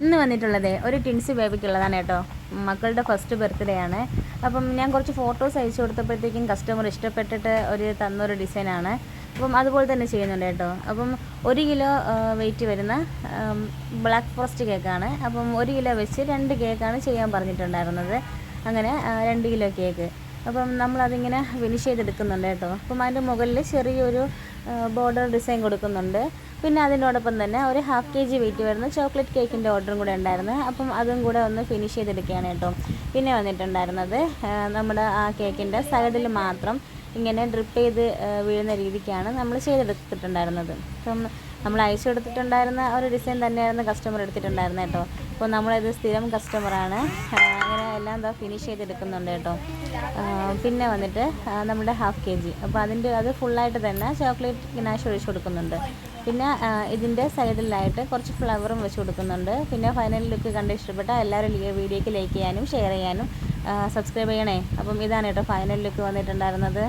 ഇന്ന് വന്നിട്ടുള്ളത് ഒരു ടിൻസി ബേബിക്കുള്ളതാണ് കേട്ടോ. മക്കളുടെ ഫസ്റ്റ് ബർത്ത്ഡേ ആണ്. അപ്പം ഞാൻ കുറച്ച് ഫോട്ടോസ് അയച്ചു കൊടുത്തപ്പോഴത്തേക്കും കസ്റ്റമർ ഇഷ്ടപ്പെട്ടിട്ട് തന്നൊരു ഡിസൈനാണ്. അപ്പം അതുപോലെ തന്നെ ചെയ്യുന്നുണ്ട് കേട്ടോ. അപ്പം 1 കിലോ വെയിറ്റ് വരുന്ന ബ്ലാക്ക് ഫോറസ്റ്റ് കേക്കാണ്. അപ്പം 1 കിലോ വെച്ച് 2 കേക്കാണ് ചെയ്യാൻ പറഞ്ഞിട്ടുണ്ടായിരുന്നത്. അങ്ങനെ 2 കിലോ കേക്ക്. അപ്പം നമ്മളതിങ്ങനെ ഫിനിഷ് ചെയ്തെടുക്കുന്നുണ്ട് കേട്ടോ. അപ്പം അതിൻ്റെ മുകളിൽ ചെറിയൊരു ബോർഡർ ഡിസൈൻ കൊടുക്കുന്നുണ്ട്. പിന്നെ അതിനോടൊപ്പം തന്നെ ഒരു 1/2 kg വെയിറ്റ് വരുന്ന ചോക്ലേറ്റ് കേക്കിൻ്റെ ഓർഡറും കൂടെ ഉണ്ടായിരുന്നു. അപ്പം അതും കൂടെ ഒന്ന് ഫിനിഷ് ചെയ്തെടുക്കുകയാണ് കേട്ടോ. പിന്നെ വന്നിട്ടുണ്ടായിരുന്നത് നമ്മുടെ ആ കേക്കിൻ്റെ സൈഡിൽ മാത്രം ഇങ്ങനെ ഡ്രിപ്പ് ചെയ്ത് വീഴുന്ന രീതിക്കാണ് നമ്മൾ ചെയ്തെടുത്തിട്ടുണ്ടായിരുന്നത്. അപ്പം നമ്മൾ അയച്ചു കൊടുത്തിട്ടുണ്ടായിരുന്ന ഒരു ഡിസൈൻ തന്നെയായിരുന്നു കസ്റ്റമർ എടുത്തിട്ടുണ്ടായിരുന്നത് കേട്ടോ. അപ്പോൾ നമ്മളിത് സ്ഥിരം കസ്റ്റമറാണ്. അങ്ങനെ എല്ലാം എന്താ ഫിനിഷ് ചെയ്തെടുക്കുന്നുണ്ട് കേട്ടോ. പിന്നെ വന്നിട്ട് നമ്മുടെ 1/2 kg. അപ്പോൾ അത് ഫുള്ളായിട്ട് തന്നെ ചോക്ലേറ്റ് ഗനാഷ് ഒഴിച്ച് കൊടുക്കുന്നുണ്ട്. പിന്നെ ഇതിൻ്റെ സൈഡിലായിട്ട് കുറച്ച് ഫ്ലവറും വെച്ച് കൊടുക്കുന്നുണ്ട്. പിന്നെ ഫൈനൽ ലുക്ക് കണ്ട് ഇഷ്ടപ്പെട്ട എല്ലാവരും വീഡിയോയ്ക്ക് ലൈക്ക് ചെയ്യാനും ഷെയർ ചെയ്യാനും സബ്സ്ക്രൈബ് ചെയ്യണേ. അപ്പം ഇതാണ് കേട്ടോ ഫൈനൽ ലുക്ക് വന്നിട്ടുണ്ടായിരുന്നത്.